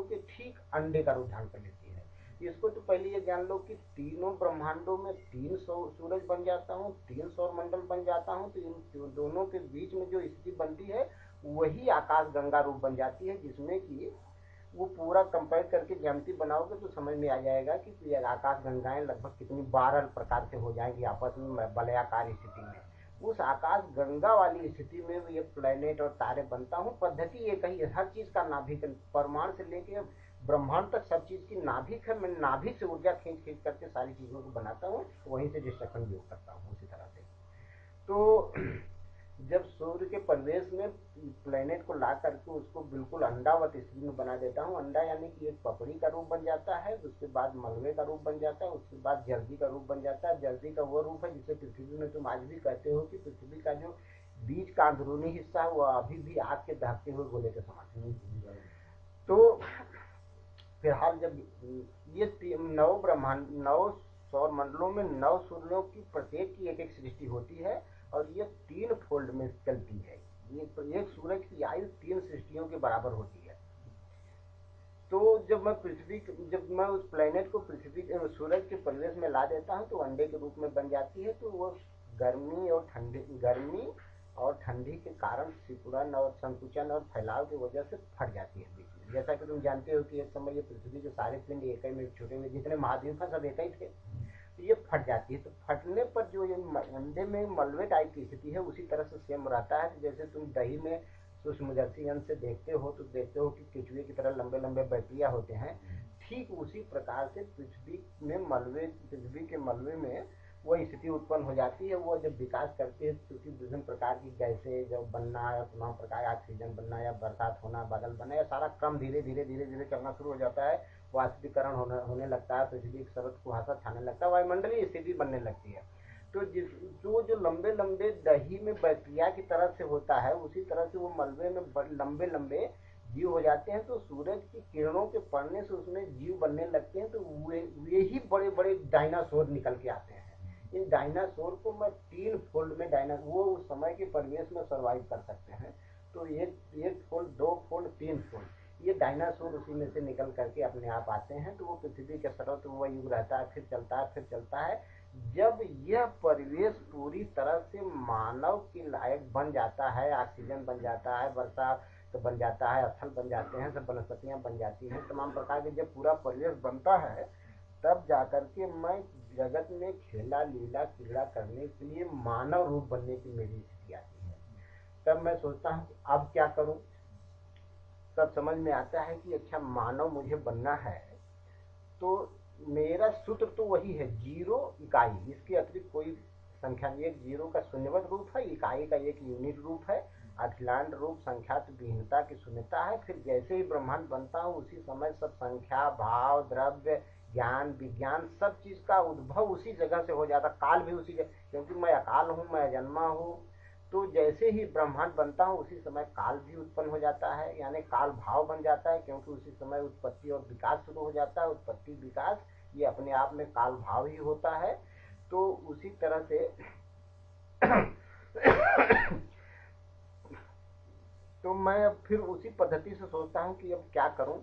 के ठीक अंडे का रूप धारण कर लेती है। इसको तो पहले ये जान लो कि तीनों ब्रह्मांडों में 300 सूरज बन जाता हूँ, 300 मंडल बन जाता हूँ, तो इन दोनों के बीच में जो स्थिति बनती है वही आकाश गंगा रूप बन जाती है, जिसमें कि वो पूरा कंपेयर करके ज्यामिति बनाओगे तो समझ में आ जाएगा कि आकाश गंगाएं लगभग कितनी 12 प्रकार से हो जाएंगी आपस में वलयाकार स्थिति में। उस आकाश गंगा वाली स्थिति में ये प्लेनेट और तारे बनता हूँ। पद्धति एक ही है, हर चीज का नाभिक, परमाणु से लेके ब्रह्मांड तक सब चीज की नाभिक है। मैं नाभिक से ऊर्जा खींच खींच करके सारी चीजों को बनाता हूँ, वहीं से डिस्ट्रक्शन भी करता हूँ उसी तरह से। तो जब सूर्य के परिवेश में प्लेनेट को ला करके उसको बिल्कुल अंडावत स्थिति में बना देता हूँ, अंडा यानी कि एक पपड़ी का रूप बन जाता है, उसके बाद मलबे का रूप बन जाता है, उसके बाद जर्दी का रूप बन जाता है। जर्दी का वो रूप है जिसे पृथ्वी में तुम आज भी कहते हो कि पृथ्वी का जो बीच का अंदरूनी हिस्सा है वो अभी भी आग के दहकते हुए गोले के समान है। तो फिलहाल जब ये 9 सौर मंडलों में 9 सूर्यों की प्रत्येक की एक एक सृष्टि होती है, और ये 3 फोल्ड में चलती है। ये तो एक सूरज की आयु 3 सृष्टियों के बराबर होती है। तो जब मैं उस प्लेनेट को पृथ्वी सूरज के परिवेश में ला देता हूँ तो अंडे के रूप में बन जाती है। तो वो गर्मी और ठंडी के कारण सिकुड़न और संकुचन और फैलाव की वजह से फट जाती है बीच में। जैसा कि तुम जानते हो कि एक समय ये पृथ्वी के सारे पिंड एक ही में छूटे हुए, जितने महाद्वीप हैं सब एक ही थे, तो ये फट जाती है। तो फटने पर जो ये अंडे में मलबे टाइप की स्थिति है उसी तरह से सेम रहता है। तो जैसे तुम दही में सूक्ष्मदर्शी यंत्र से देखते हो तो देखते हो कि केचुए की तरह लंबे लंबे बैक्टीरिया होते हैं, ठीक उसी प्रकार से पृथ्वी के मलबे में वो स्थिति उत्पन्न हो जाती है। वो जब विकास करती है क्योंकि विभिन्न प्रकार की गैसें जब बनना या तमाम प्रकार ऑक्सीजन बनना या बरसात होना, बादल बनना, या सारा क्रम धीरे धीरे धीरे धीरे चलना शुरू हो जाता है। वाष्पीकरण होने लगता है, पृथ्वी एक सरद कुहासा छाने लगता है, वायुमंडलीय स्थिति बनने लगती है। तो जो लंबे लंबे दही में बैक्टीरिया की तरह से होता है उसी तरह से वो मलबे में लंबे लंबे जीव हो जाते हैं। तो सूरज की किरणों के पड़ने से उसमें जीव बनने लगते हैं। तो वे ही बड़े बड़े डायनासोर निकल के आते हैं। इन डायनासोर को मैं 3 फोल्ड में वो उस समय के परिवेश में सर्वाइव कर सकते हैं। तो एक फोल्ड, 2 फोल्ड, 3 फोल्ड ये डायनासोर उसी में से निकल करके अपने आप आते हैं। तो वो पृथ्वी के सरल तो वह युग रहता है, फिर चलता है, फिर चलता है। जब यह परिवेश पूरी तरह से मानव के लायक बन जाता है, ऑक्सीजन बन जाता है, वर्षा तो बन जाता है, स्थल बन जाते हैं, सब वनस्पतियां बन जाती हैं, तमाम प्रकार के जब पूरा परिवेश बनता है तब जाकर के मैं जगत में खेला लीला क्रीड़ा करने के लिए मानव रूप बनने की मेरी स्थिति आती है। तब मैं सोचता हूँ अब क्या करूं। तब समझ में आता है कि अच्छा मानव मुझे बनना है तो मेरा सूत्र तो वही है, 0 इकाई, इसके अतिरिक्त कोई संख्या नहीं। एक 0 का शून्यवत रूप है, इकाई का एक यूनिट रूप है, अखिलांड रूप संख्यात विहीनता की शून्यता है। फिर जैसे ही ब्रह्मांड बनता हूँ उसी समय सब संख्या, भाव, द्रव्य, ज्ञान, विज्ञान सब चीज का उद्भव उसी जगह से हो जाता, काल भी उसी जगह, क्योंकि मैं अकाल हूँ, मैं अजन्मा हूँ। तो जैसे ही ब्रह्मांड बनता हूँ उसी समय काल भी उत्पन्न हो जाता है, यानी काल भाव बन जाता है, क्योंकि उसी समय उत्पत्ति और विकास शुरू हो जाता है। उत्पत्ति विकास ये अपने आप में काल भाव ही होता है। तो उसी तरह से तो मैं अब फिर उसी पद्धति से सोचता हूँ कि अब क्या करूँ।